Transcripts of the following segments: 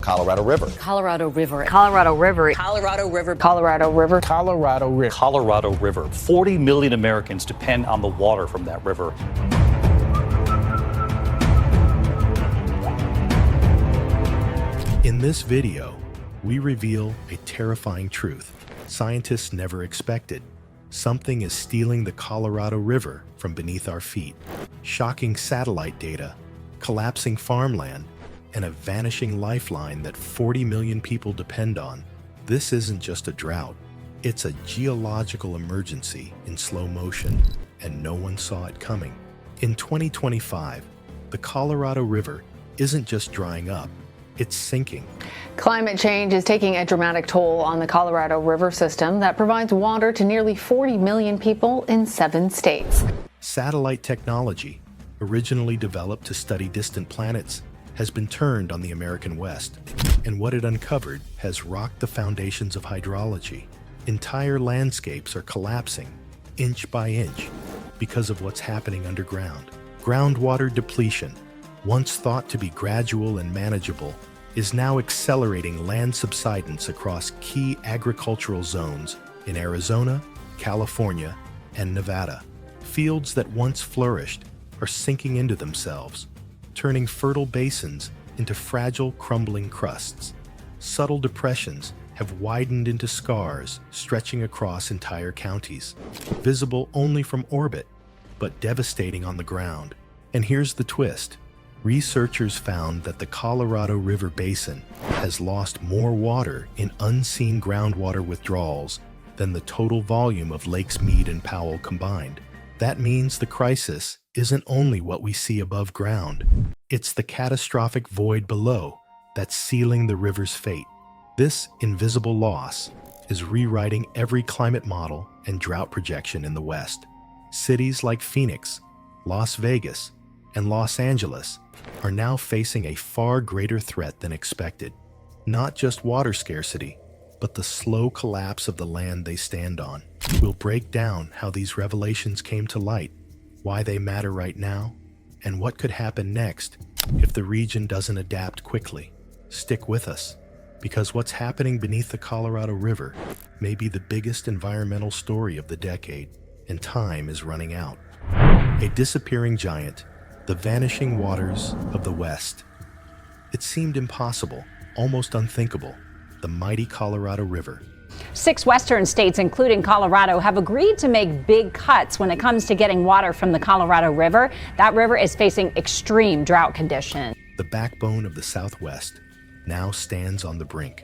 Colorado River. Colorado River. Colorado River. Colorado River. Colorado River. Colorado River. Colorado River. 40 million Americans depend on the water from that river. In this video, we reveal a terrifying truth scientists never expected. Something is stealing the Colorado River from beneath our feet. Shocking satellite data, collapsing farmland, and a vanishing lifeline that 40 million people depend on. This isn't just a drought. It's a geological emergency in slow motion, and no one saw it coming. In 2025, the Colorado River isn't just drying up, it's sinking. Climate change is taking a dramatic toll on the Colorado River system that provides water to nearly 40 million people in 7 states. Satellite technology, originally developed to study distant planets, has been turned on the American West, and what it uncovered has rocked the foundations of hydrology. Entire landscapes are collapsing, inch by inch, because of what's happening underground. Groundwater depletion, once thought to be gradual and manageable, is now accelerating land subsidence across key agricultural zones in Arizona, California, and Nevada. Fields that once flourished are sinking into themselves, turning fertile basins into fragile, crumbling crusts. Subtle depressions have widened into scars stretching across entire counties, visible only from orbit, but devastating on the ground. And here's the twist. Researchers found that the Colorado River Basin has lost more water in unseen groundwater withdrawals than the total volume of Lakes Mead and Powell combined. That means the crisis isn't only what we see above ground, it's the catastrophic void below that's sealing the river's fate. This invisible loss is rewriting every climate model and drought projection in the West. Cities like Phoenix, Las Vegas, and Los Angeles are now facing a far greater threat than expected. Not just water scarcity, but the slow collapse of the land they stand on. We'll break down how these revelations came to light, why they matter right now, and what could happen next if the region doesn't adapt quickly. Stick with us, because what's happening beneath the Colorado River may be the biggest environmental story of the decade, and time is running out. A disappearing giant, the vanishing waters of the West. It seemed impossible, almost unthinkable, the mighty Colorado River. 6 western states, including Colorado, have agreed to make big cuts when it comes to getting water from the Colorado River. That river is facing extreme drought conditions. The backbone of the Southwest now stands on the brink.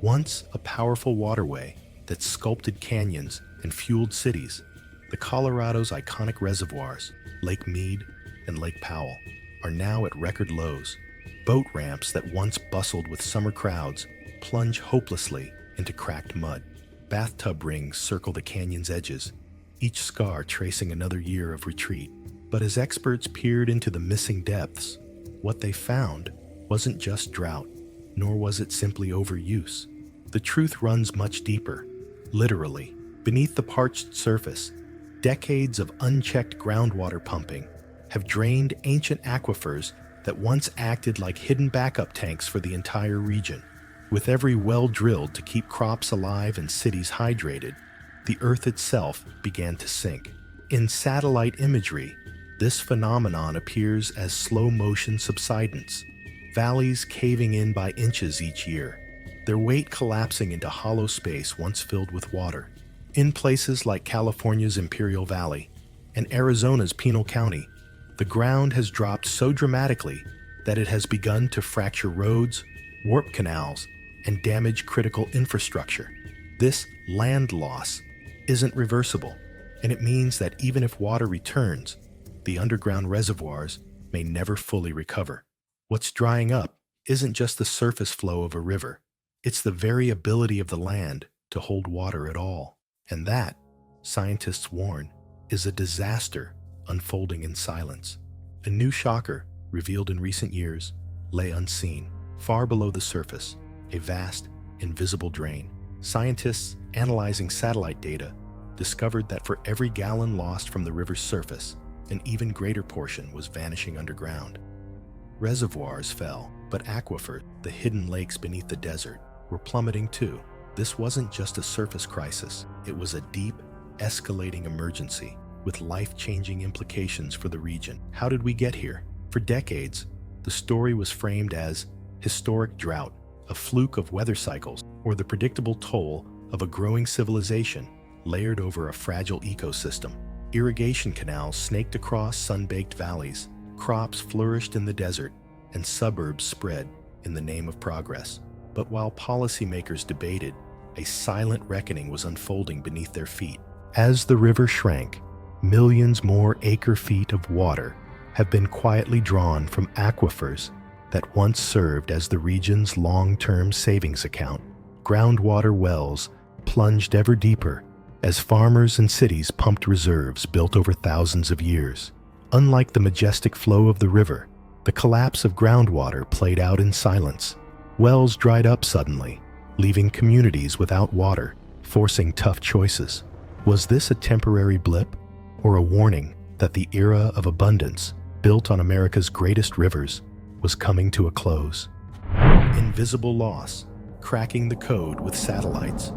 Once a powerful waterway that sculpted canyons and fueled cities, the Colorado's iconic reservoirs, Lake Mead and Lake Powell, are now at record lows. Boat ramps that once bustled with summer crowds plunge hopelessly into cracked mud. Bathtub rings circle the canyon's edges, each scar tracing another year of retreat. But as experts peered into the missing depths, what they found wasn't just drought, nor was it simply overuse. The truth runs much deeper. Literally, beneath the parched surface, decades of unchecked groundwater pumping have drained ancient aquifers that once acted like hidden backup tanks for the entire region. With every well drilled to keep crops alive and cities hydrated, the earth itself began to sink. In satellite imagery, this phenomenon appears as slow-motion subsidence, valleys caving in by inches each year, their weight collapsing into hollow space once filled with water. In places like California's Imperial Valley and Arizona's Pinal County, the ground has dropped so dramatically that it has begun to fracture roads, warp canals, and damage critical infrastructure. This land loss isn't reversible, and it means that even if water returns, the underground reservoirs may never fully recover. What's drying up isn't just the surface flow of a river, it's the very ability of the land to hold water at all. And that, scientists warn, is a disaster unfolding in silence. A new shocker, revealed in recent years, lay unseen, far below the surface, a vast, invisible drain. Scientists analyzing satellite data discovered that for every gallon lost from the river's surface, an even greater portion was vanishing underground. Reservoirs fell, But aquifers, the hidden lakes beneath the desert, were plummeting too. This wasn't just a surface crisis, it was a deep, escalating emergency with life-changing implications for the region. How did we get here? For decades, the story was framed as historic drought, a fluke of weather cycles, or the predictable toll of a growing civilization layered over a fragile ecosystem. Irrigation canals snaked across sun-baked valleys, crops flourished in the desert, and suburbs spread in the name of progress. But while policymakers debated, a silent reckoning was unfolding beneath their feet. As the river shrank, millions more acre-feet of water have been quietly drawn from aquifers that once served as the region's long-term savings account. Groundwater wells plunged ever deeper as farmers and cities pumped reserves built over thousands of years. Unlike the majestic flow of the river, the collapse of groundwater played out in silence. Wells dried up suddenly, leaving communities without water, forcing tough choices. Was this a temporary blip, or a warning that the era of abundance, built on America's greatest rivers, was coming to a close? Invisible loss, cracking the code with satellites.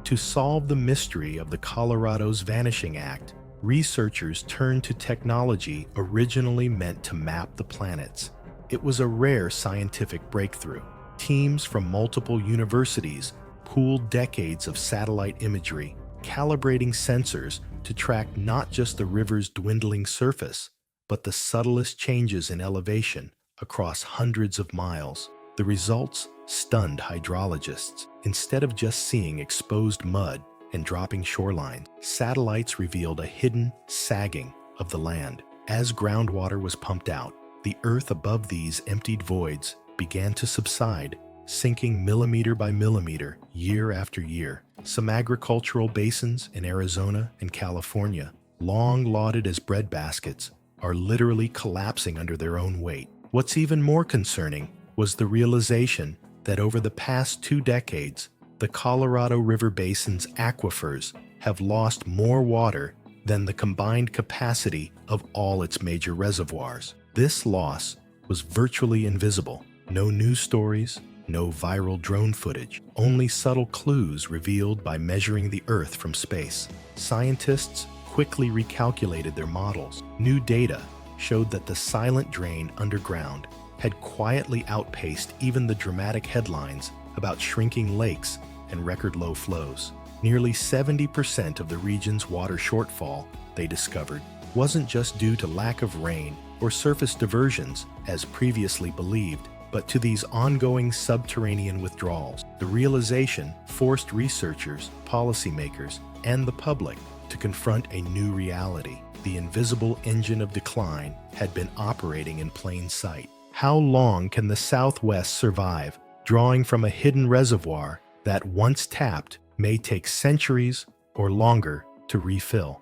To solve the mystery of the Colorado's Vanishing Act, researchers turned to technology originally meant to map the planets. It was a rare scientific breakthrough. Teams from multiple universities pooled decades of satellite imagery, calibrating sensors to track not just the river's dwindling surface, but the subtlest changes in elevation across hundreds of miles. The results stunned hydrologists. Instead of just seeing exposed mud and dropping shorelines, satellites revealed a hidden sagging of the land. As groundwater was pumped out, the earth above these emptied voids began to subside, sinking millimeter by millimeter year after year. Some agricultural basins in Arizona and California, long lauded as breadbaskets, are literally collapsing under their own weight. What's even more concerning was the realization that over the past 2 decades, the Colorado River Basin's aquifers have lost more water than the combined capacity of all its major reservoirs. This loss was virtually invisible. No news stories, no viral drone footage, only subtle clues revealed by measuring the Earth from space. Scientists quickly recalculated their models. New data showed that the silent drain underground had quietly outpaced even the dramatic headlines about shrinking lakes and record low flows. Nearly 70% of the region's water shortfall, they discovered, wasn't just due to lack of rain or surface diversions, as previously believed, but to these ongoing subterranean withdrawals. The realization forced researchers, policymakers, and the public to confront a new reality. The invisible engine of decline had been operating in plain sight. How long can the Southwest survive, drawing from a hidden reservoir that, once tapped, may take centuries or longer to refill?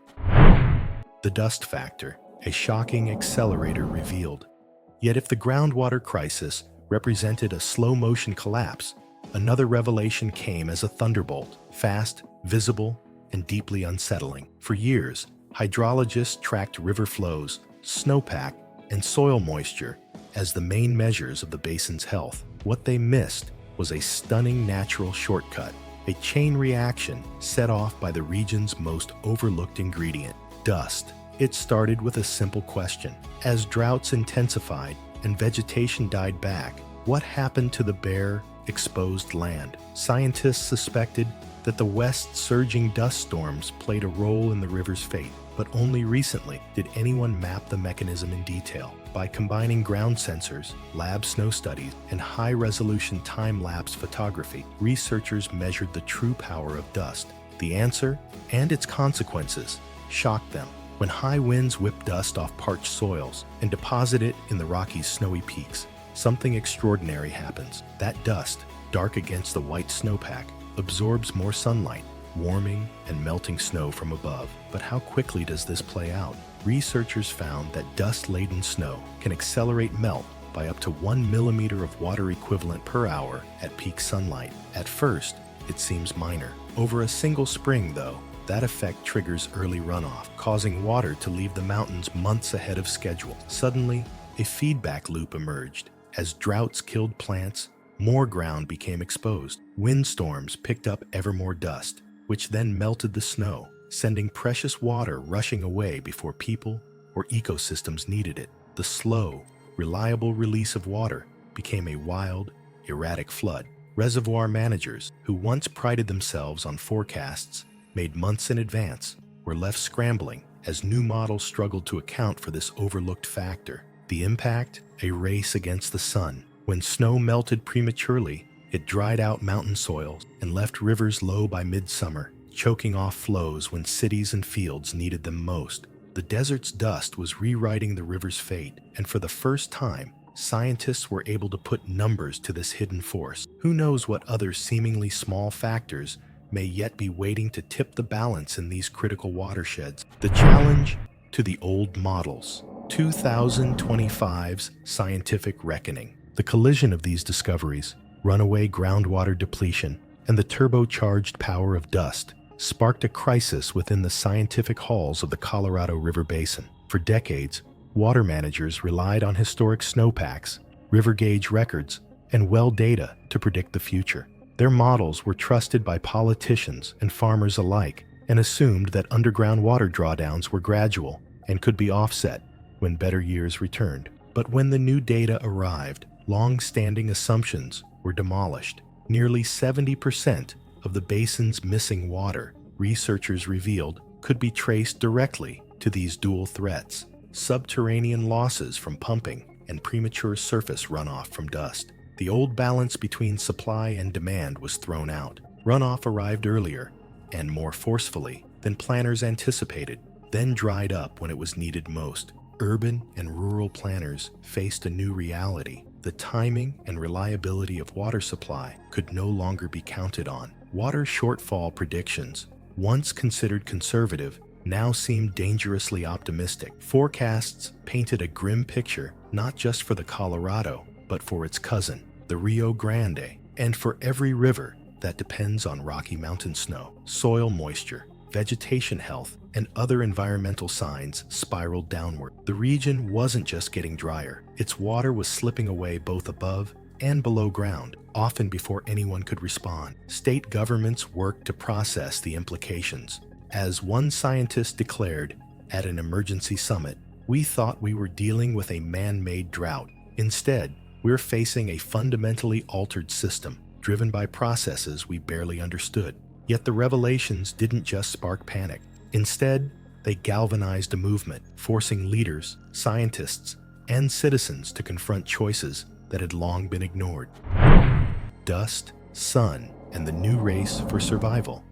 The dust factor, a shocking accelerator revealed. Yet if the groundwater crisis represented a slow-motion collapse, another revelation came as a thunderbolt, fast, visible, and deeply unsettling. For years, hydrologists tracked river flows, snowpack, and soil moisture as the main measures of the basin's health. What they missed was a stunning natural shortcut, a chain reaction set off by the region's most overlooked ingredient, dust. It started with a simple question. As droughts intensified and vegetation died back, what happened to the bare, exposed land? Scientists suspected that the West's surging dust storms played a role in the river's fate, but only recently did anyone map the mechanism in detail. By combining ground sensors, lab snow studies, and high-resolution time-lapse photography, researchers measured the true power of dust. The answer, and its consequences, shocked them. When high winds whip dust off parched soils and deposit it in the Rockies' snowy peaks, something extraordinary happens. That dust, dark against the white snowpack, absorbs more sunlight, warming and melting snow from above. But how quickly does this play out? Researchers found that dust-laden snow can accelerate melt by up to 1 millimeter of water equivalent per hour at peak sunlight. At first, it seems minor. Over a single spring, though, that effect triggers early runoff, causing water to leave the mountains months ahead of schedule. Suddenly, a feedback loop emerged. As droughts killed plants, more ground became exposed. Windstorms picked up ever more dust, which then melted the snow, sending precious water rushing away before people or ecosystems needed it. The slow, reliable release of water became a wild, erratic flood. Reservoir managers, who once prided themselves on forecasts made months in advance, were left scrambling as new models struggled to account for this overlooked factor. The impact? A race against the sun. When snow melted prematurely, it dried out mountain soils and left rivers low by midsummer, choking off flows when cities and fields needed them most. The desert's dust was rewriting the river's fate, and for the first time, scientists were able to put numbers to this hidden force. Who knows what other seemingly small factors may yet be waiting to tip the balance in these critical watersheds. The challenge to the old models. 2025's scientific reckoning. The collision of these discoveries, runaway groundwater depletion, and the turbocharged power of dust sparked a crisis within the scientific halls of the Colorado River Basin. For decades, water managers relied on historic snowpacks, river gauge records, and well data to predict the future. Their models were trusted by politicians and farmers alike and assumed that underground water drawdowns were gradual and could be offset when better years returned. But when the new data arrived, long-standing assumptions were demolished. Nearly 70% of the basin's missing water, researchers revealed, could be traced directly to these dual threats: subterranean losses from pumping and premature surface runoff from dust. The old balance between supply and demand was thrown out. Runoff arrived earlier and more forcefully than planners anticipated, then dried up when it was needed most. Urban and rural planners faced a new reality. The timing and reliability of water supply could no longer be counted on. Water shortfall predictions, once considered conservative, now seemed dangerously optimistic. Forecasts painted a grim picture not just for the Colorado, but for its cousin, the Rio Grande, and for every river that depends on Rocky Mountain snow. Soil moisture, vegetation health, and other environmental signs spiraled downward. The region wasn't just getting drier. Its water was slipping away both above and below ground, often before anyone could respond. State governments worked to process the implications. As one scientist declared at an emergency summit, "We thought we were dealing with a man-made drought. Instead, we're facing a fundamentally altered system, driven by processes we barely understood." Yet the revelations didn't just spark panic. Instead, they galvanized a movement, forcing leaders, scientists, and citizens to confront choices that had long been ignored. Dust, sun, and the new race for survival.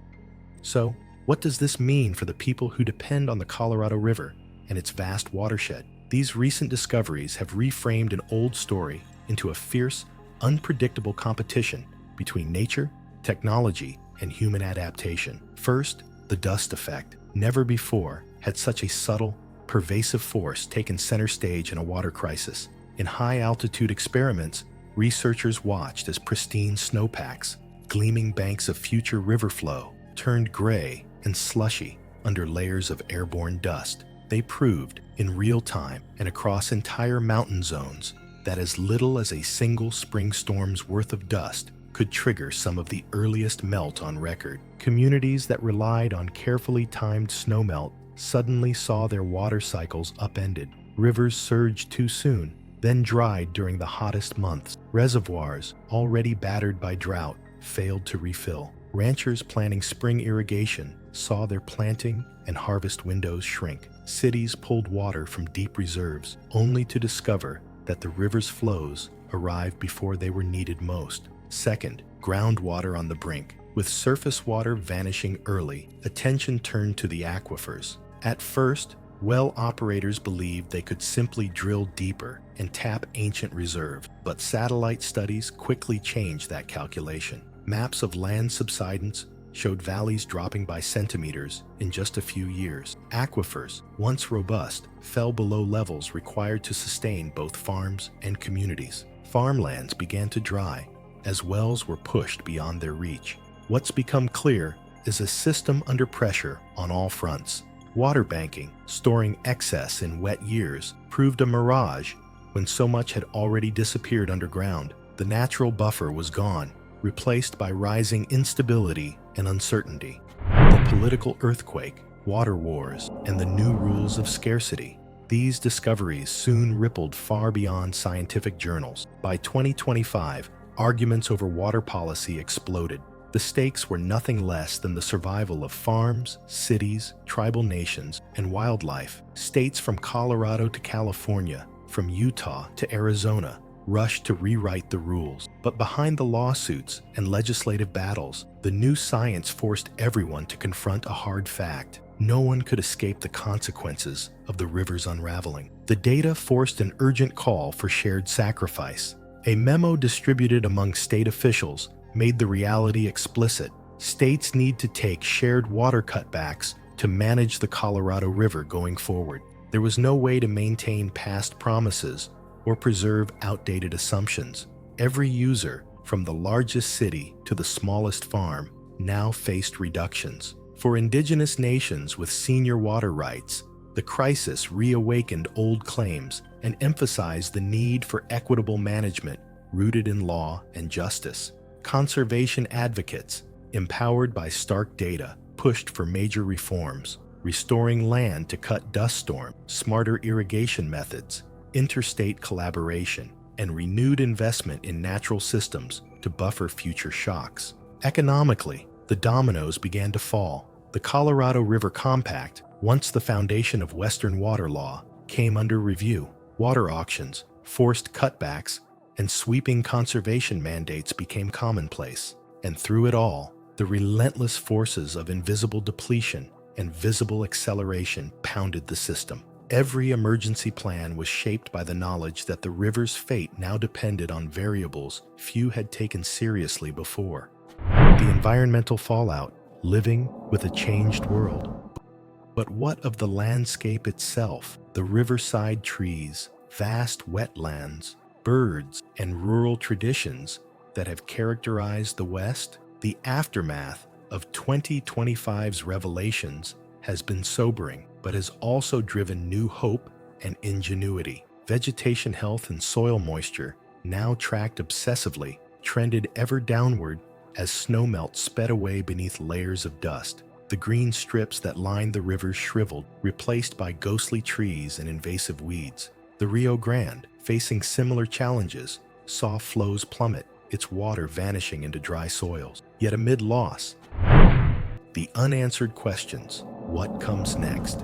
So, what does this mean for the people who depend on the Colorado River and its vast watershed? These recent discoveries have reframed an old story into a fierce, unpredictable competition between nature, technology, and human adaptation. First, the dust effect. Never before had such a subtle, pervasive force taken center stage in a water crisis. In high-altitude experiments, researchers watched as pristine snowpacks, gleaming banks of future river flow, turned gray and slushy under layers of airborne dust. They proved, in real time and across entire mountain zones, that as little as a single spring storm's worth of dust could trigger some of the earliest melt on record. Communities that relied on carefully timed snowmelt suddenly saw their water cycles upended. Rivers surged too soon, then dried during the hottest months. Reservoirs, already battered by drought, failed to refill. Ranchers planning spring irrigation saw their planting and harvest windows shrink. Cities pulled water from deep reserves, only to discover that the river's flows arrived before they were needed most. Second, groundwater on the brink. With surface water vanishing early, attention turned to the aquifers. At first, well operators believed they could simply drill deeper and tap ancient reserves, but satellite studies quickly changed that calculation. Maps of land subsidence showed valleys dropping by centimeters in just a few years. Aquifers, once robust, fell below levels required to sustain both farms and communities. Farmlands began to dry as wells were pushed beyond their reach. What's become clear is a system under pressure on all fronts. Water banking, storing excess in wet years, proved a mirage when so much had already disappeared underground. The natural buffer was gone, replaced by rising instability and uncertainty. The political earthquake, water wars, and the new rules of scarcity. These discoveries soon rippled far beyond scientific journals. By 2025, arguments over water policy exploded. The stakes were nothing less than the survival of farms, cities, tribal nations, and wildlife. States from Colorado to California, from Utah to Arizona, rushed to rewrite the rules. But behind the lawsuits and legislative battles, the new science forced everyone to confront a hard fact. No one could escape the consequences of the river's unraveling. The data forced an urgent call for shared sacrifice. A memo distributed among state officials made the reality explicit. States need to take shared water cutbacks to manage the Colorado River going forward. There was no way to maintain past promises or preserve outdated assumptions. Every user, from the largest city to the smallest farm, now faced reductions. For indigenous nations with senior water rights, the crisis reawakened old claims and emphasized the need for equitable management rooted in law and justice. Conservation advocates, empowered by stark data, pushed for major reforms, restoring land to cut dust storms, smarter irrigation methods, interstate collaboration, and renewed investment in natural systems to buffer future shocks. Economically, the dominoes began to fall. The Colorado River Compact, once the foundation of Western water law, came under review. Water auctions, forced cutbacks, and sweeping conservation mandates became commonplace. And through it all, the relentless forces of invisible depletion and visible acceleration pounded the system. Every emergency plan was shaped by the knowledge that the river's fate now depended on variables few had taken seriously before. The environmental fallout, living with a changed world. But what of the landscape itself? The riverside trees, vast wetlands, birds, and rural traditions that have characterized the West? The aftermath of 2025's revelations has been sobering, but has also driven new hope and ingenuity. Vegetation health and soil moisture, now tracked obsessively, trended ever downward as snowmelt sped away beneath layers of dust. The green strips that lined the rivers shriveled, replaced by ghostly trees and invasive weeds. The Rio Grande, facing similar challenges, saw flows plummet, its water vanishing into dry soils. Yet amid loss, the unanswered questions: what comes next?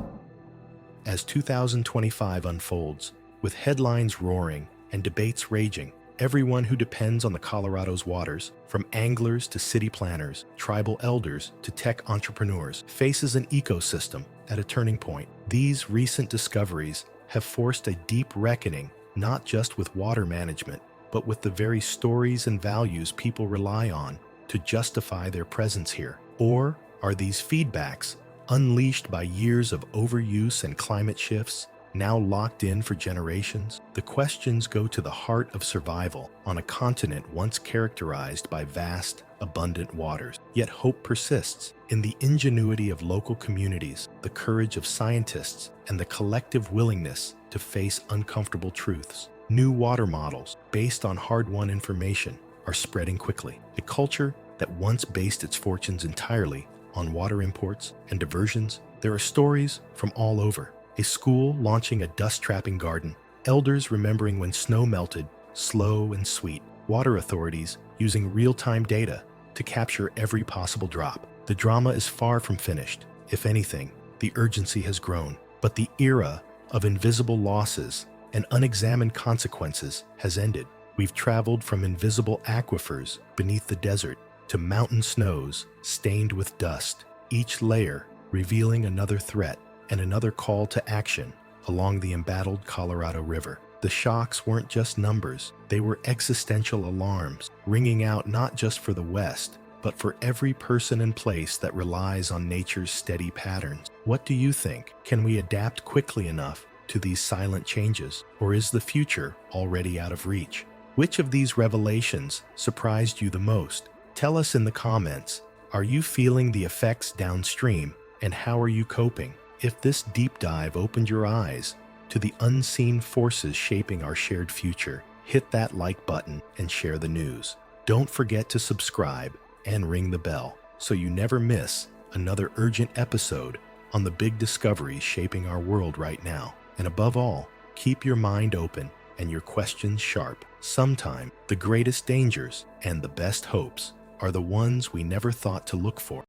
As 2025 unfolds, with headlines roaring and debates raging, everyone who depends on the Colorado's waters, from anglers to city planners, tribal elders to tech entrepreneurs, faces an ecosystem at a turning point. These recent discoveries have forced a deep reckoning, not just with water management, but with the very stories and values people rely on to justify their presence here. Or are these feedbacks, unleashed by years of overuse and climate shifts, now locked in for generations? The questions go to the heart of survival on a continent once characterized by vast, abundant waters. Yet hope persists in the ingenuity of local communities, the courage of scientists, and the collective willingness to face uncomfortable truths. New water models, based on hard-won information, are spreading quickly. A culture that once based its fortunes entirely on water imports and diversions. There are stories from all over. A school launching a dust-trapping garden, elders remembering when snow melted, slow and sweet, water authorities using real-time data to capture every possible drop. The drama is far from finished. If anything, the urgency has grown. But the era of invisible losses and unexamined consequences has ended. We've traveled from invisible aquifers beneath the desert to mountain snows stained with dust, each layer revealing another threat and another call to action along the embattled Colorado River. The shocks weren't just numbers, they were existential alarms, ringing out not just for the West, but for every person and place that relies on nature's steady patterns. What do you think? Can we adapt quickly enough to these silent changes, or is the future already out of reach? Which of these revelations surprised you the most? Tell us in the comments. Are you feeling the effects downstream, and how are you coping? If this deep dive opened your eyes, to the unseen forces shaping our shared future, hit that like button and share the news. Don't forget to subscribe and ring the bell so you never miss another urgent episode on the big discoveries shaping our world right now. And above all, keep your mind open and your questions sharp. Sometime, the greatest dangers and the best hopes are the ones we never thought to look for.